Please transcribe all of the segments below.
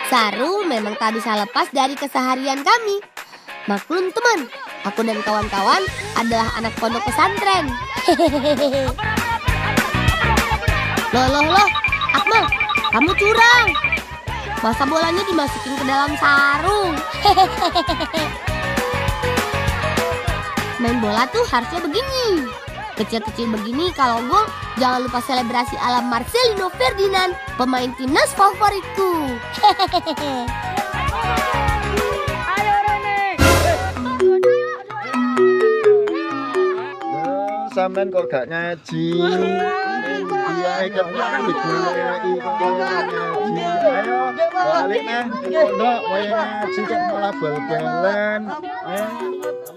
Sarung memang tak bisa lepas dari keseharian kami. Maklum teman, aku dan kawan-kawan adalah anak pondok pesantren. Hehehe. Loh, Akmal, kamu curang. Masa bolanya dimasukin ke dalam sarung? Hehehe. Main bola tuh harusnya begini. Kecil-kecil begini kalau gol, jangan lupa selebrasi ala Marcelino Ferdinand, pemain timnas favoritku. Hehehe. Sampean kok gak ngaji? Iya, ikatnya ngaji. Ayo, balik nah. Pondok, ngaji kok malah bal-balan.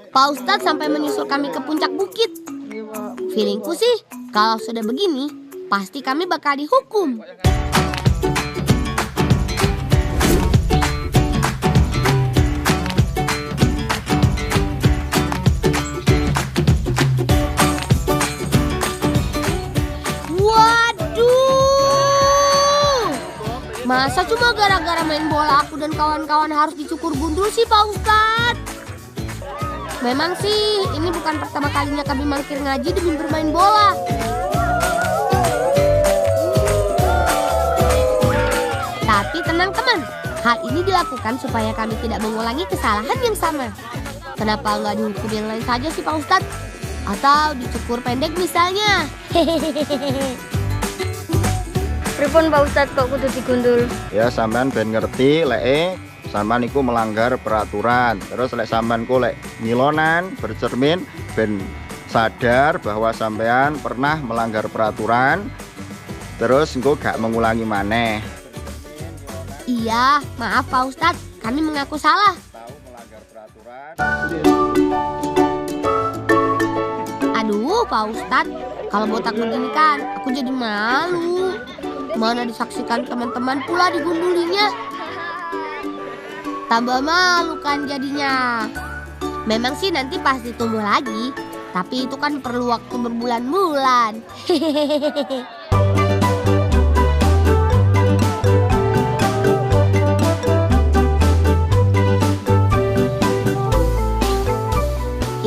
Pak Ustadz sampai menyusul kami ke puncak bukit. Feelingku sih, kalau sudah begini, pasti kami bakal dihukum. Masa cuma gara-gara main bola aku dan kawan-kawan harus dicukur gundul sih Pak Ustadz? Memang sih ini bukan pertama kalinya kami mangkir ngaji demi bermain bola. Tapi tenang teman, hal ini dilakukan supaya kami tidak mengulangi kesalahan yang sama. Kenapa nggak dihukum yang lain saja sih Pak Ustadz? Atau dicukur pendek misalnya? Hehehe. Pripun Pak Ustadz kok kudu digundul? Ya sampean ben ngerti lek sampean iku melanggar peraturan. Terus lek sampean ku lek ngilonan bercermin ben sadar bahwa sampean pernah melanggar peraturan. Terus engko gak mengulangi maneh. Iya, maaf Pak Ustadz, kami mengaku salah. Tahu melanggar peraturan. Aduh Pak Ustadz, kalau botak begini kan aku jadi malu. Mana disaksikan teman-teman pula digundulinya. Tambah malu kan jadinya. Memang sih nanti pasti tumbuh lagi, tapi itu kan perlu waktu berbulan-bulan. Hehehe.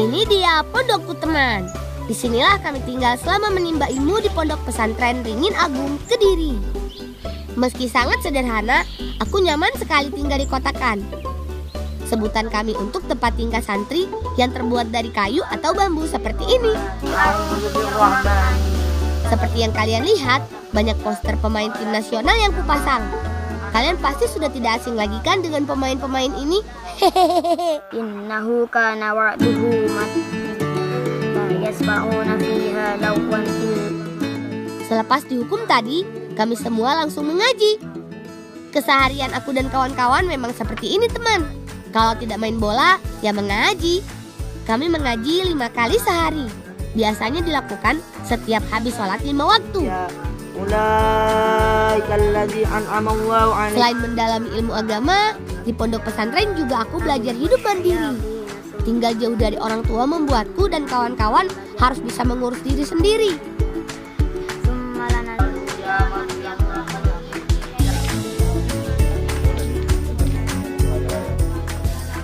Ini dia pondokku teman. Disinilah kami tinggal selama menimba ilmu di Pondok Pesantren Ringin Agung, Kediri. Meski sangat sederhana, aku nyaman sekali tinggal di kotakan. Sebutan kami untuk tempat tinggal santri yang terbuat dari kayu atau bambu seperti ini. Seperti yang kalian lihat, banyak poster pemain tim nasional yang kupasang. Kalian pasti sudah tidak asing lagi kan dengan pemain-pemain ini? Hehehe. Innahu kana wa'duhu Selepas dihukum tadi, kami semua langsung mengaji. Keseharian aku dan kawan-kawan memang seperti ini teman. Kalau tidak main bola, ya mengaji. Kami mengaji 5 kali sehari. Biasanya dilakukan setiap habis sholat 5 waktu. Selain mendalami ilmu agama, di pondok pesantren juga aku belajar hidup mandiri. Tinggal jauh dari orang tua membuatku dan kawan-kawan harus bisa mengurus diri sendiri.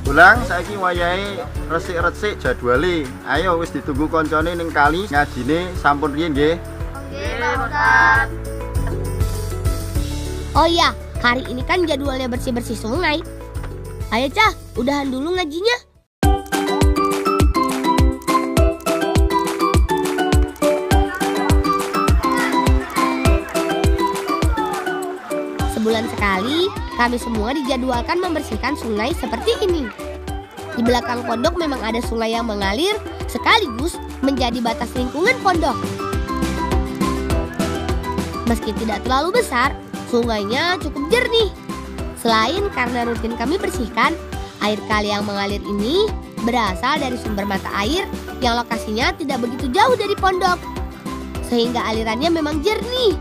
Ulang saiki wayahe resik-resik jadwale. Ayo wis ditunggu koncone ning kali ngajine sampun riyen nggih. Nggih, Pak Ustadz. Oh iya, hari ini kan jadwalnya bersih-bersih sungai. Ayo Cah, udahan dulu ngajinya. Sebulan sekali, kami semua dijadwalkan membersihkan sungai seperti ini. Di belakang pondok memang ada sungai yang mengalir, sekaligus menjadi batas lingkungan pondok. Meski tidak terlalu besar, sungainya cukup jernih. Selain karena rutin kami bersihkan, air kali yang mengalir ini berasal dari sumber mata air yang lokasinya tidak begitu jauh dari pondok, sehingga alirannya memang jernih.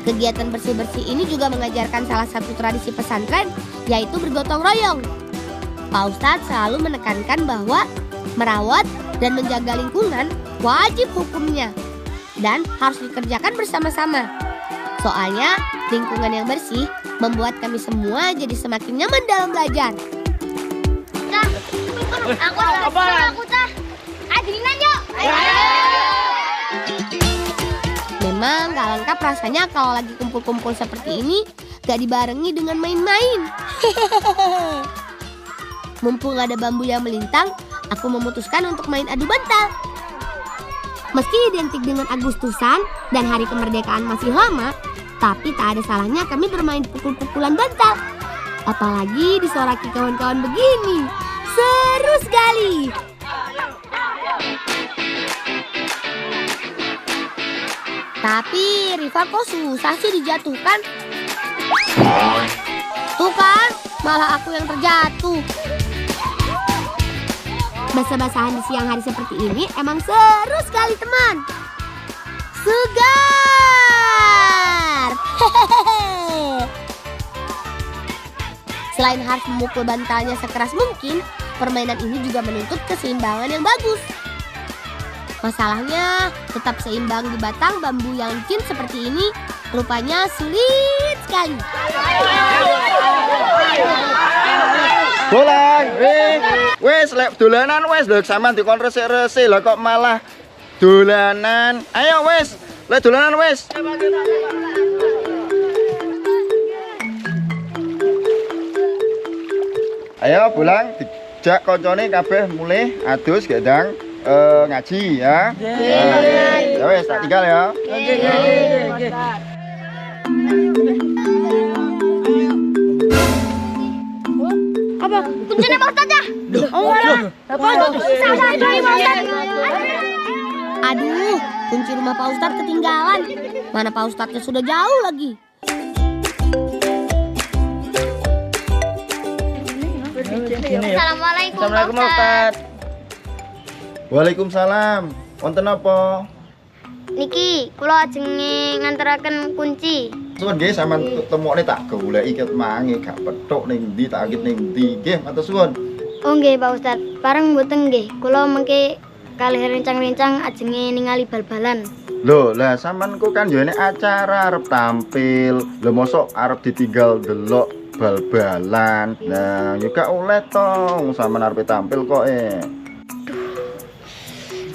Kegiatan bersih-bersih ini juga mengajarkan salah satu tradisi pesantren, yaitu bergotong royong. Pak Ustadz selalu menekankan bahwa merawat dan menjaga lingkungan wajib hukumnya. dan harus dikerjakan bersama-sama. Soalnya lingkungan yang bersih membuat kami semua jadi semakin nyaman dalam belajar. Aku tah. Adrinan yuk. Memang gak lengkap rasanya kalau lagi kumpul-kumpul seperti ini gak dibarengi dengan main-main. Mumpung ada bambu yang melintang, aku memutuskan untuk main adu bantal. Meski identik dengan Agustusan dan hari kemerdekaan masih lama, tapi tak ada salahnya kami bermain pukul-pukulan bantal. Apalagi disoraki kawan-kawan begini. Seru sekali. Tapi Riva kok susah sih dijatuhkan? Tuh kan, malah aku yang terjatuh. Basah-basahan di siang hari seperti ini emang seru sekali teman. Segar. Selain harus memukul bantalnya sekeras mungkin, permainan ini juga menuntut keseimbangan yang bagus. Masalahnya, tetap seimbang di batang bambu yang licin seperti ini rupanya sulit sekali. Bolang, wes lek dolanan wes lho sampean dikon resik-resik lah kok malah dolanan. Ayo wes, lek dolanan wes. Ayo Bolang, dijak koncone kabeh mulih adus gendang ngaji ya. Ya wes tak tinggal ya. Apa? Kuncinya Pak Ustaz ya? Aduh, kunci rumah Pak Ustadz ketinggalan. Mana Pak Ustadznya sudah jauh lagi. Assalamualaikum Pak Assalamualaikum Ustaz. Ustaz. Waalaikumsalam. Wonten apa? Niki, kula ajeng ngantaraken kunci. Suwun nggih sampean temokne tak goleki ket mangi gak petuk ning ndi tak akit ning ndi. Nggih, matur suwun. Oh nggih Pak Ustaz. Bareng mboten nggih. Kula mengke kalih rencang-rencang ajenge ningali bal-balan. Loh, lah sampean kok kan yo enek acara arep tampil. Lho mosok arep ditinggal delok bal-balan. Nah, yo gak oleh tong sampean arep tampil kok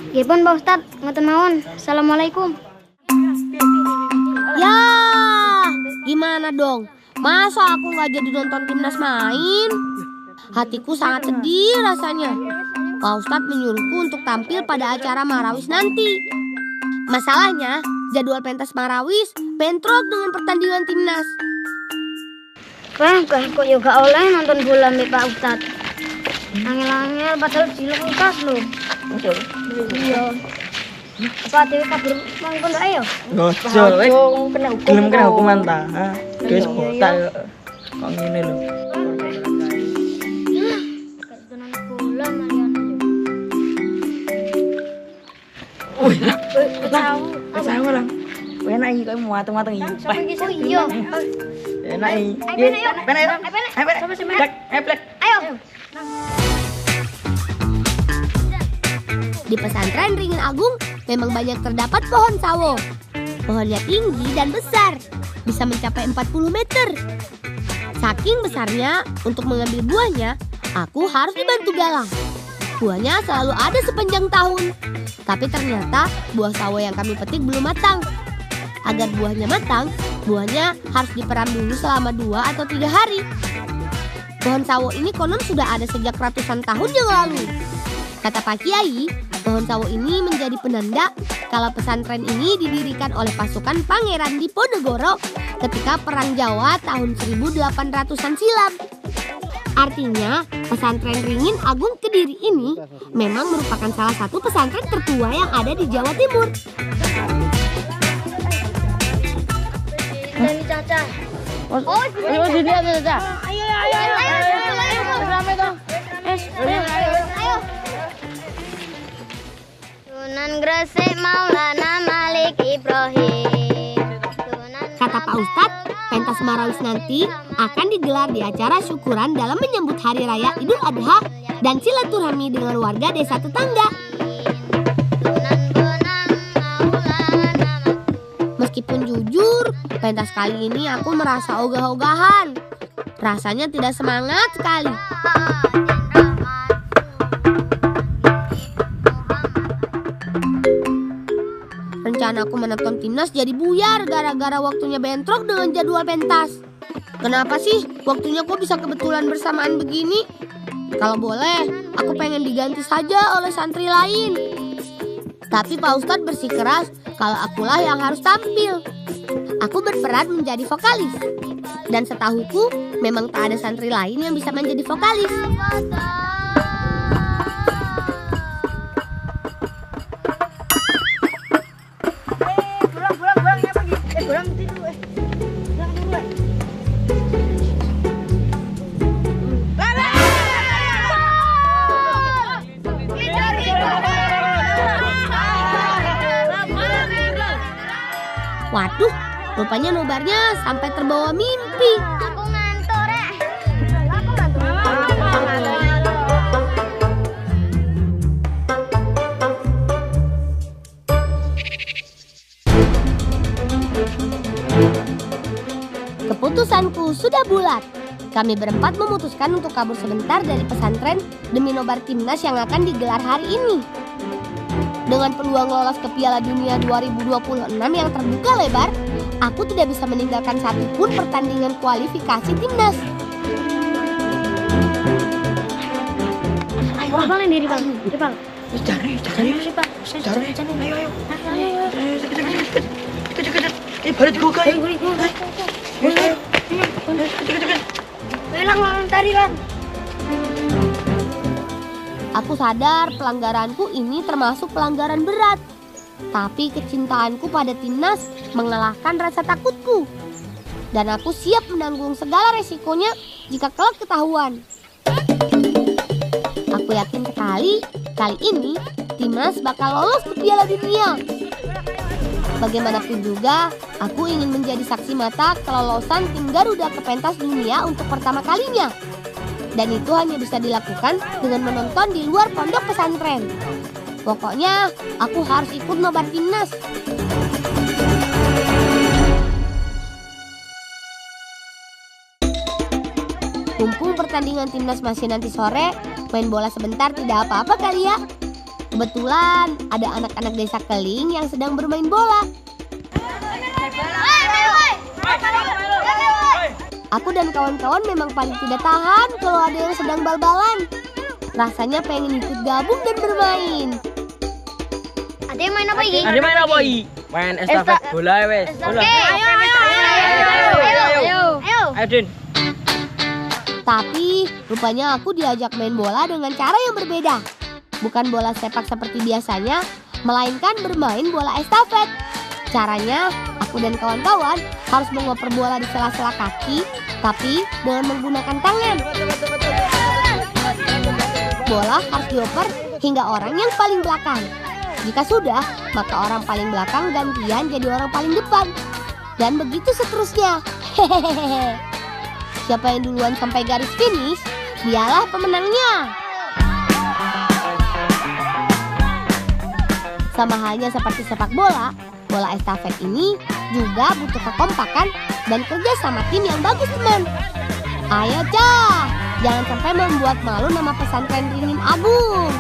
Nggih pun Pak Ustaz, ngoten mawon. Assalamualaikum. Ya, gimana dong? Masa aku nggak jadi nonton timnas main? Hatiku sangat sedih rasanya. Pak Ustadz menyuruhku untuk tampil pada acara Marawis nanti. Masalahnya, jadwal pentas Marawis bentrok dengan pertandingan timnas. Wah, kok yo gak oleh nonton bola mbek Pak Ustaz. Angel-angel padahal dilengkas lho. Iya. Apa dhewe kabur mangkon gak ayo? Ngojo, gelem kena hukuman ta. Wis botak kok ngene lho. Nonton bola malian. Wih, tahu lah. Enak iki kok muat-muat iki. Oh iya. Enak iki. Enak. Ayo. Di pesantren Ringin Agung memang banyak terdapat pohon sawo. Pohonnya tinggi dan besar, bisa mencapai 40 meter. Saking besarnya, untuk mengambil buahnya, aku harus dibantu galang. Buahnya selalu ada sepanjang tahun. Tapi ternyata buah sawo yang kami petik belum matang. Agar buahnya matang, buahnya harus diperam dulu selama 2 atau 3 hari. Pohon sawo ini konon sudah ada sejak ratusan tahun yang lalu. Kata Pak Kiai, pohon sawo ini menjadi penanda kalau pesantren ini didirikan oleh pasukan Pangeran Diponegoro ketika Perang Jawa tahun 1800-an silam. Artinya, pesantren Ringin Agung Kediri ini memang merupakan salah satu pesantren tertua yang ada di Jawa Timur. Dan Caca. Oh, dilihat Caca. Ayo. Rame toh. Ayo. Sunan Gresik Maulana Malik Ibrahim. Kata Pak Ustadz, pentas Marawis nanti akan digelar di acara syukuran dalam menyambut Hari Raya Idul Adha dan silaturahmi dengan warga desa tetangga. Sunan Bonang Maulana Pentas kali ini aku merasa ogah-ogahan. Rasanya tidak semangat sekali. Rencana aku menonton timnas jadi buyar gara-gara waktunya bentrok dengan jadwal pentas. Kenapa sih waktunya kok bisa kebetulan bersamaan begini? Kalau boleh, aku pengen diganti saja oleh santri lain. Tapi Pak Ustadz bersikeras kalau akulah yang harus tampil. Aku berperan menjadi vokalis. Dan setahuku, memang tak ada santri lain yang bisa menjadi vokalis. Waduh, rupanya nobarnya sampai terbawa mimpi. Aku ngantuk, Rek. Keputusanku sudah bulat. Kami berempat memutuskan untuk kabur sebentar dari pesantren demi nobar timnas yang akan digelar hari ini. Dengan peluang lolos ke Piala Dunia 2026 yang terbuka lebar, aku tidak bisa meninggalkan satupun pertandingan kualifikasi timnas. Ayo, Bang, ini Bang. Bang. Cari. Ayo. Balik dulu, guys. Ayo. Hilang tadi, Bang. Aku sadar pelanggaranku ini termasuk pelanggaran berat. Tapi kecintaanku pada timnas mengalahkan rasa takutku. Dan aku siap menanggung segala resikonya jika kelak ketahuan. Aku yakin sekali, kali ini timnas bakal lolos ke Piala Dunia. Bagaimanapun juga, aku ingin menjadi saksi mata kelolosan tim Garuda ke pentas dunia untuk pertama kalinya. Dan itu hanya bisa dilakukan dengan menonton di luar pondok pesantren. Pokoknya, aku harus ikut nobar timnas. Mumpung pertandingan timnas masih nanti sore, main bola sebentar tidak apa-apa kali ya. Kebetulan ada anak-anak desa Keling yang sedang bermain bola. Aku dan kawan-kawan memang paling tidak tahan kalau ada yang sedang bal-balan. Rasanya pengen ikut gabung dan bermain. Ada yang main apa ini? Main estafet bola wes. Bola. Ayo, Din. Tapi rupanya aku diajak main bola dengan cara yang berbeda. Bukan bola sepak seperti biasanya, melainkan bermain bola estafet. Caranya, aku dan kawan-kawan harus mengoper bola di sela-sela kaki, tapi dengan menggunakan tangan. Bola harus dioper hingga orang yang paling belakang. Jika sudah, maka orang paling belakang gantian jadi orang paling depan. Dan begitu seterusnya. Hehehe. Siapa yang duluan sampai garis finish, dialah pemenangnya. Sama halnya seperti sepak bola, bola estafet ini juga butuh kekompakan dan kerja sama tim yang bagus, teman. Ayo, Cah, jangan sampai membuat malu nama pesantren Ringin Agung.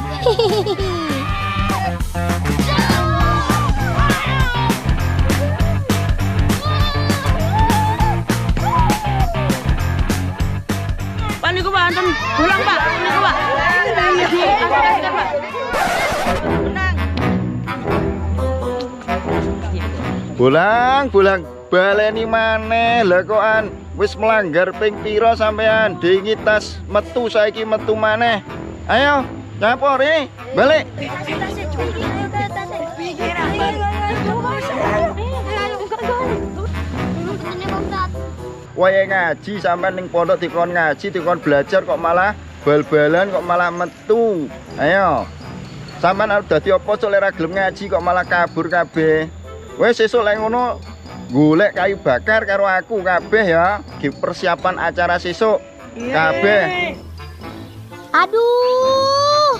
Pak, niku Pak, anten pulang Pak. Niku Pak. Pak. Bulang, baleni maneh lha kokan wis melanggar ping pira sampean? Dingi tas metu saiki metu maneh. Ayo, nyapori, balik. Waya ngaji sampean ning pondok dikon ngaji, dikon belajar kok malah bal-balan kok malah metu. Ayo. Sampean arep dadi apa cok lek ra gelem ngaji kok malah kabur kabeh. Wes sesuk lek ngono golek kayu bakar karo aku kabeh ya. Di persiapan acara sesuk kabeh. Aduh,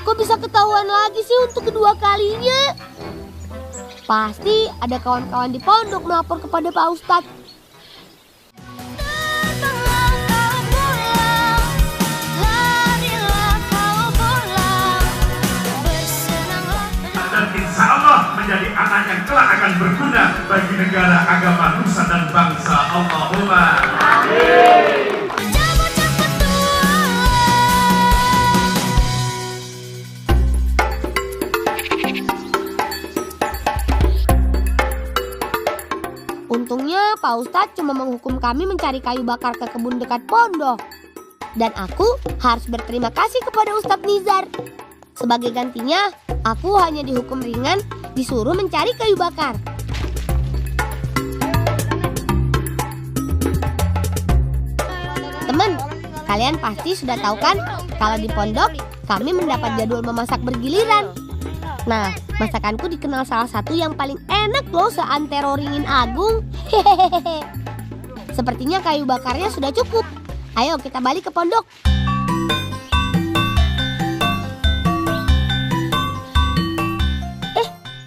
kok bisa ketahuan lagi sih untuk kedua kalinya? Pasti ada kawan-kawan di pondok melapor kepada Pak Ustadz. Dan insya Allah menjadi anak yang kelak akan berguna bagi negara, agama, nusa dan bangsa. Allahumma amin. Untungnya Pak Ustadz cuma menghukum kami mencari kayu bakar ke kebun dekat pondok. Dan aku harus berterima kasih kepada Ustadz Nizar. Sebagai gantinya, aku hanya dihukum ringan, disuruh mencari kayu bakar. Teman, kalian pasti sudah tahu kan kalau di pondok kami mendapat jadwal memasak bergiliran. Nah, masakanku dikenal salah satu yang paling enak loh seantero Ringin Agung. Hehehe. Sepertinya kayu bakarnya sudah cukup. Ayo kita balik ke pondok.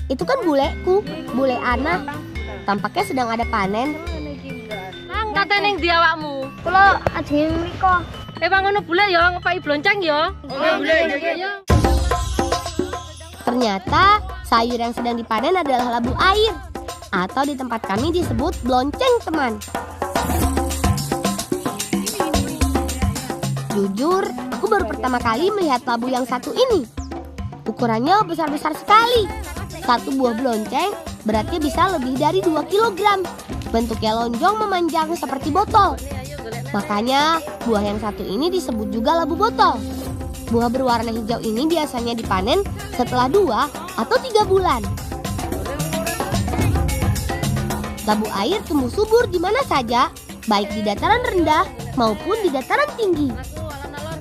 Itu kan buleku, bule Ana. Tampaknya sedang ada panen. Nang kate ning ndi awakmu? Kula ajeng mriko. Bang ngono bule ya, ngepaki blonceng ya. Ternyata sayur yang sedang dipanen adalah labu air, atau di tempat kami disebut blonceng, teman. Jujur, aku baru pertama kali melihat labu yang satu ini. Ukurannya besar-besar sekali. Satu buah blonceng beratnya bisa lebih dari 2 kg. Bentuknya lonjong memanjang seperti botol. Makanya buah yang satu ini disebut juga labu botol. Buah berwarna hijau ini biasanya dipanen setelah 2 atau 3 bulan. Labu air tumbuh subur di mana saja, baik di dataran rendah maupun di dataran tinggi.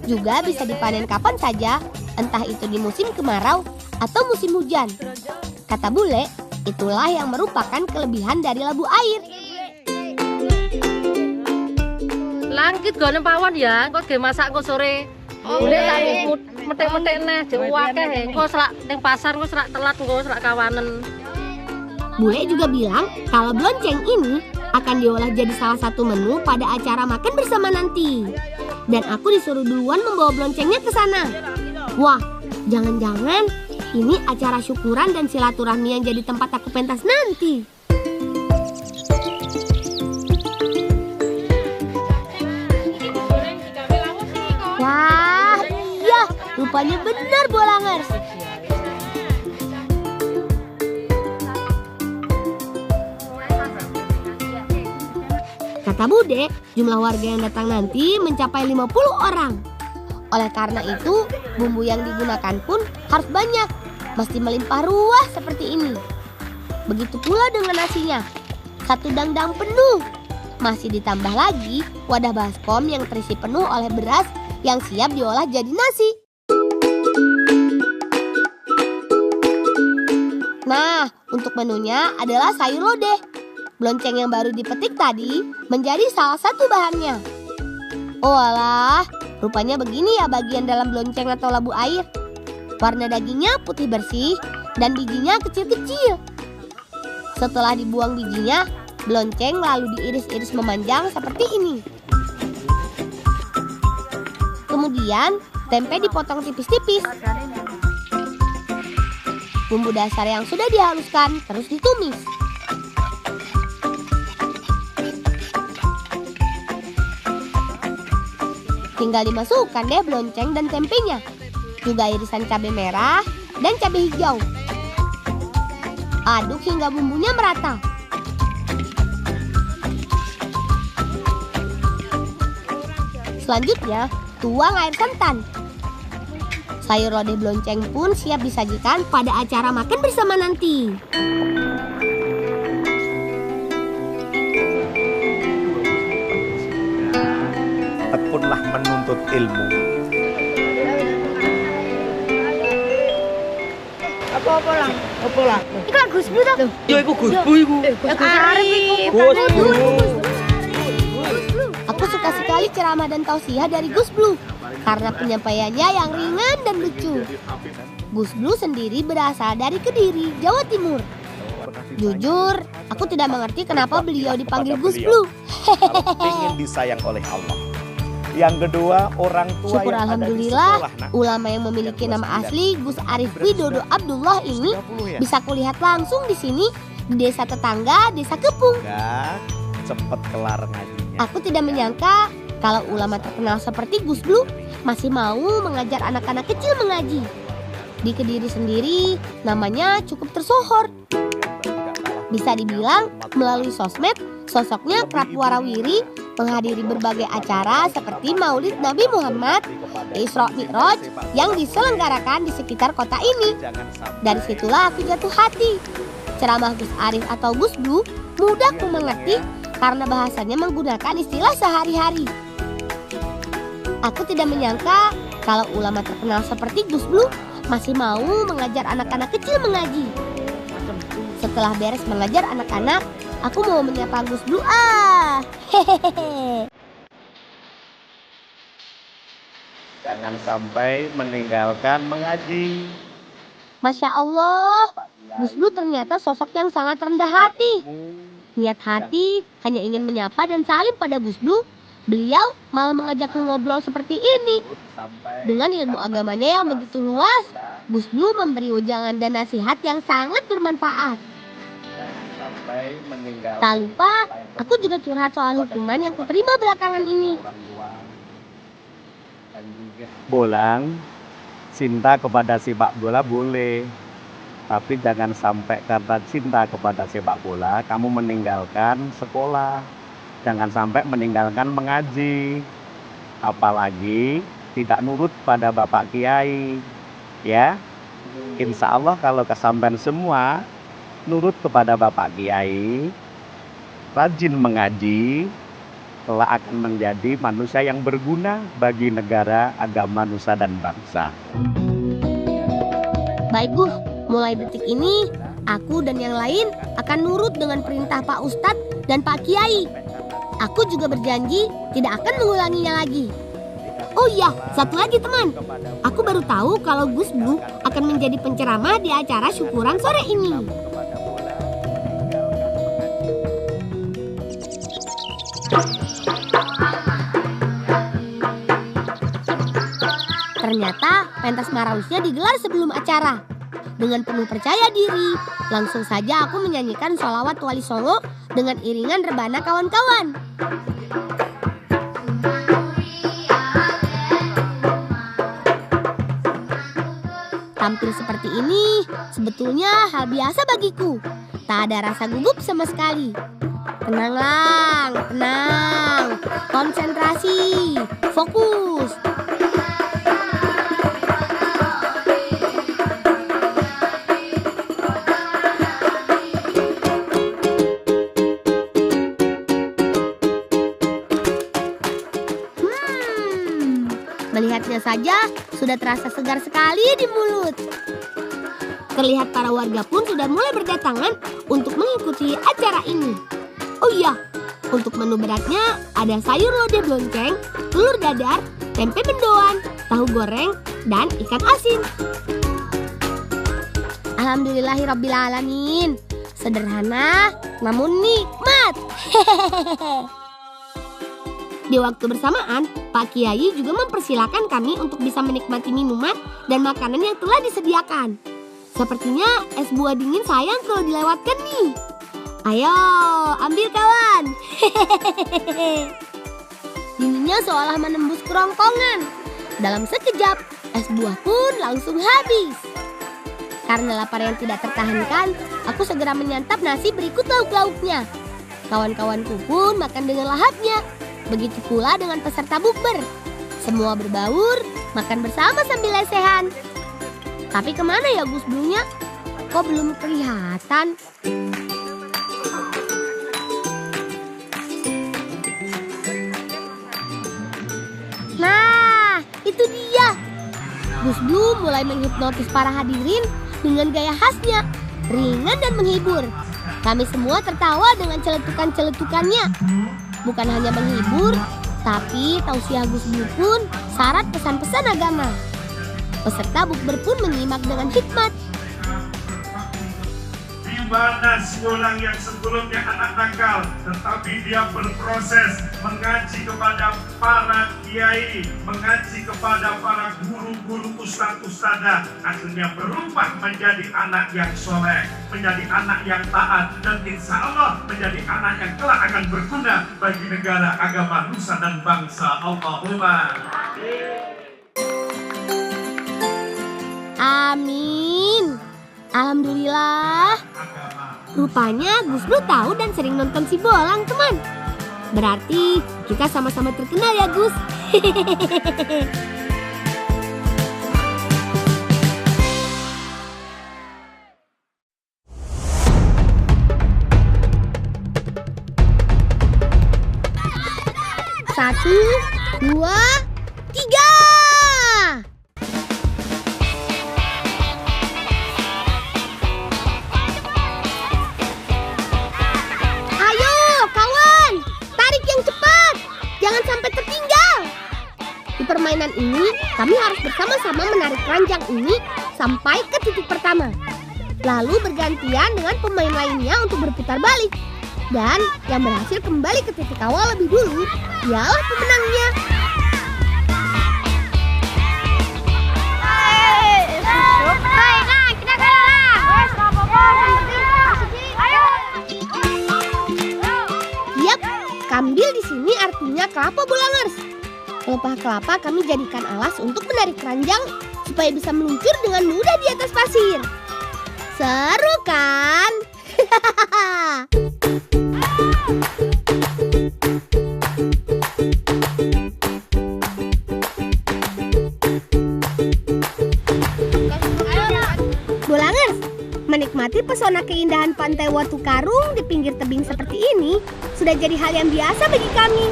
Juga bisa dipanen kapan saja, entah itu di musim kemarau atau musim hujan. Kata bule, itulah yang merupakan kelebihan dari labu air. Langkit gone pawon ya, kok ge masak kok sore. Bule tak metek-metek neh, jek akeh engko selak ning pasar kok selak telat engko selak kawanen. Bule juga bilang kalau blonceng ini akan diolah jadi salah satu menu pada acara makan bersama nanti. Dan aku disuruh duluan membawa bloncengnya ke sana. Wah, jangan-jangan ini acara syukuran dan silaturahmi yang jadi tempat aku pentas nanti. Wah, iya, rupanya benar Bolangers. Kata Bude, jumlah warga yang datang nanti mencapai 50 orang. Oleh karena itu, bumbu yang digunakan pun harus banyak, mesti melimpah ruah seperti ini. Begitu pula dengan nasinya, 1 dangdang penuh. Masih ditambah lagi wadah baskom yang terisi penuh oleh beras yang siap diolah jadi nasi. Nah, untuk menunya adalah sayur lodeh. Blonceng yang baru dipetik tadi menjadi salah satu bahannya. Oh alah, rupanya begini ya bagian dalam blonceng atau labu air. Warna dagingnya putih bersih dan bijinya kecil-kecil. Setelah dibuang bijinya, blonceng lalu diiris-iris memanjang seperti ini. Kemudian, tempe dipotong tipis-tipis. Bumbu dasar yang sudah dihaluskan terus ditumis. Tinggal dimasukkan deh blonceng dan tempenya. Juga irisan cabai merah dan cabai hijau. Aduk hingga bumbunya merata. Selanjutnya, tuang air santan. Sayur lodeh blonceng pun siap disajikan pada acara makan bersama nanti. Tekunlah menuntut ilmu. Apa lang? Apa lah? Iku lah Gus Blu toh? Yo iku Gus Bu iku. Gus Blu. Aku suka sekali ceramah dan tausiah dari Gus Blu karena penyampaiannya yang ringan dan lucu. Gus Blu sendiri berasal dari Kediri, Jawa Timur. Jujur, aku tidak mengerti kenapa beliau dipanggil Gus Blu. Ingin disayang oleh Allah. Yang kedua, orang tua Syukur yang ada di alhamdulillah, sekolah. Nah, ulama yang memiliki nama asli Gus Arif Widodo Abdullah ini 90 ya? bisa kulihat langsung di sini di desa tetangga, Desa Kepung. Enggak, cepet kelar ngajinya. Aku tidak menyangka kalau ulama terkenal seperti Gus Blu masih mau mengajar anak-anak kecil mengaji. Di Kediri sendiri namanya cukup tersohor. Bisa dibilang melalui sosmed sosoknya kerap warawiri menghadiri berbagai acara seperti Maulid Nabi Muhammad, Isra Mi'raj yang diselenggarakan di sekitar kota ini. Dari situlah aku jatuh hati. Ceramah Gus Arif atau Gus Blu mudah ku mengerti karena bahasanya menggunakan istilah sehari-hari. Aku tidak menyangka kalau ulama terkenal seperti Gus Blu masih mau mengajar anak-anak kecil mengaji. Setelah beres mengajar anak-anak, aku mau menyapa Gus Blu. Hehehe. Jangan sampai meninggalkan mengaji. Masya Allah, Gus Blu ternyata sosok yang sangat rendah hati. Niat hati hanya ingin menyapa dan salim pada Gus Blu, beliau malah mengajak ngobrol seperti ini. Dengan ilmu agamanya yang begitu luas, Gus Blu memberi ujangan dan nasihat yang sangat bermanfaat. Tak lupa, aku juga curhat soal hukuman yang kuterima belakangan ini. Bolang, cinta kepada sepak bola boleh, tapi jangan sampai karena cinta kepada sepak bola kamu meninggalkan sekolah. Jangan sampai meninggalkan mengaji, apalagi tidak nurut pada Bapak Kiai. Ya, insya Allah kalau kesampean semua nurut kepada Bapak Kiai, rajin mengaji, telah akan menjadi manusia yang berguna bagi negara, agama, nusa, dan bangsa. Baik Gus, mulai detik ini aku dan yang lain akan nurut dengan perintah Pak Ustadz dan Pak Kiai. Aku juga berjanji tidak akan mengulanginya lagi. Oh iya, satu lagi teman. Aku baru tahu kalau Gus Blu akan menjadi penceramah di acara syukuran sore ini. Ternyata pentas marausnya digelar sebelum acara. Dengan penuh percaya diri, langsung saja aku menyanyikan sholawat Wali Songo dengan iringan rebana kawan-kawan. Tampil seperti ini sebetulnya hal biasa bagiku. Tak ada rasa gugup sama sekali. Tenang Lang, tenang. Konsentrasi, fokus. Melihatnya saja sudah terasa segar sekali di mulut. Terlihat para warga pun sudah mulai berdatangan untuk mengikuti acara ini. Oh iya, untuk menu beratnya ada sayur lodeh blonceng, telur dadar, tempe mendoan, tahu goreng, dan ikan asin. Alhamdulillahirrabbilalamin. Sederhana namun nikmat. Di waktu bersamaan, Pak Kiai juga mempersilahkan kami untuk bisa menikmati minuman dan makanan yang telah disediakan. Sepertinya es buah dingin sayang kalau dilewatkan nih. Ayo, ambil kawan. Dinginnya seolah menembus kerongkongan. Dalam sekejap, es buah pun langsung habis. Karena lapar yang tidak tertahankan, aku segera menyantap nasi berikut lauk-lauknya. Kawan-kawanku pun makan dengan lahapnya. Begitu pula dengan peserta bukber. Semua berbaur, makan bersama sambil lesehan. Tapi kemana ya Gus Blunya? Kok belum kelihatan? Nah, itu dia. Gus Blu mulai menghipnotis para hadirin dengan gaya khasnya, ringan dan menghibur. Kami semua tertawa dengan celetukan-celetukannya. Bukan hanya menghibur, tapi tausiah Gus Blu pun syarat pesan-pesan agama. Peserta bukber pun menyimak dengan hikmat. mana si Bolang yang sebelumnya anak nakal, tetapi dia berproses mengaji kepada para kiai, mengaji kepada para guru-guru, ustadz-ustadzah, akhirnya berubah menjadi anak yang soleh, menjadi anak yang taat, dan insya Allah menjadi anak yang kelak akan berguna bagi negara, agama, nusa, dan bangsa. Allahumma Amin. Alhamdulillah. Rupanya Gus Bro tahu dan sering nonton si Bolang, teman. Berarti kita sama-sama terkenal ya, Gus. Satu, dua, tiga. Permainan ini, kami harus bersama-sama menarik keranjang ini sampai ke titik pertama. Lalu bergantian dengan pemain lainnya untuk berputar balik. Dan yang berhasil kembali ke titik awal lebih dulu, dialah pemenangnya. Yap, kambil di sini artinya kelapa Bolangers. Pelepah kelapa kami jadikan alas untuk menarik keranjang supaya bisa meluncur dengan mudah di atas pasir. Seru kan? Bolangers, menikmati pesona keindahan pantai Watu Karung di pinggir tebing seperti ini sudah jadi hal yang biasa bagi kami.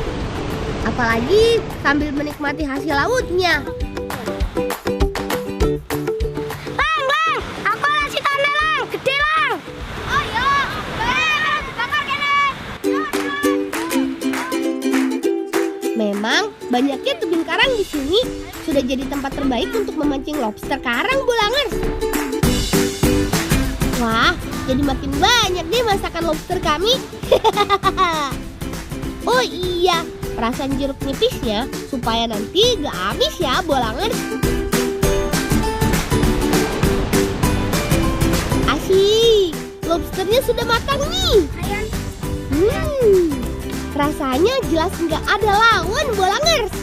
Apalagi sambil menikmati hasil lautnya. Lang, aku nasi tanda lang, gede lang. Oh iya, bakar kene. Memang banyaknya tebing karang di sini sudah jadi tempat terbaik untuk memancing lobster karang, Bolangers. Wah, jadi makin banyak deh masakan lobster kami. Oh iya, perasan jeruk nipisnya supaya nanti gak habis ya, Bolangers. Asyik, lobsternya sudah matang nih. Rasanya jelas nggak ada lawan, Bolangers.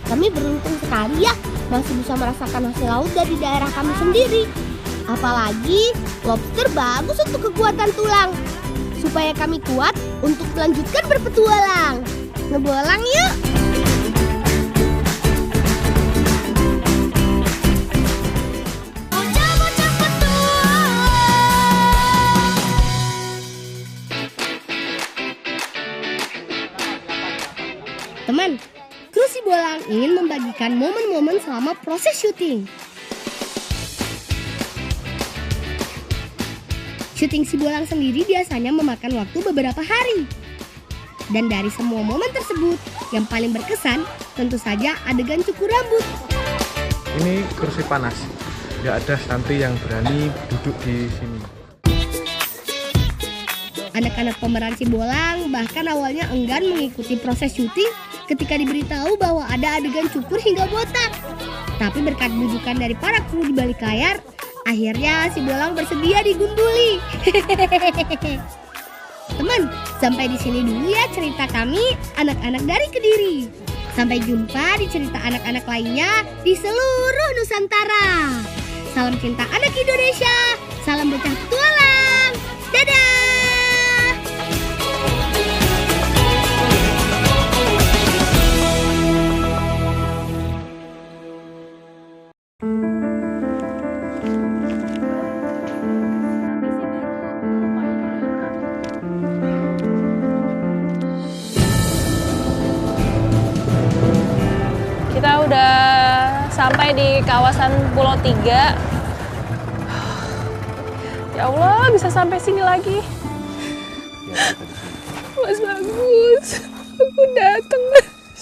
Kami beruntung sekali ya masih bisa merasakan hasil laut dari daerah kami sendiri. Apalagi lobster bagus untuk kekuatan tulang, supaya kami kuat untuk melanjutkan berpetualang. Ngebolang yuk! Bocah-bocah petualang. Teman, kru si Bolang ingin membagikan momen-momen selama proses syuting. Syuting si Bolang sendiri biasanya memakan waktu beberapa hari. Dan dari semua momen tersebut, yang paling berkesan tentu saja adegan cukur rambut. Ini kursi panas, nggak ada Santi yang berani duduk di sini. Anak-anak pemeran si Bolang bahkan awalnya enggan mengikuti proses syuting ketika diberitahu bahwa ada adegan cukur hingga botak. Tapi berkat bujukan dari para kru di balik layar, akhirnya si Bolang bersedia digunduli. Teman, sampai di sini dulu ya cerita kami anak-anak dari Kediri. Sampai jumpa di cerita anak-anak lainnya di seluruh Nusantara. Salam cinta anak Indonesia, salam bocah petualang. Dadah! Kita udah sampai di kawasan Pulau 3. Ya Allah, bisa sampai sini lagi. Mas Bagus, aku datang, Mas.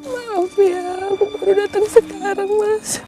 Maaf ya, aku baru datang sekarang, Mas.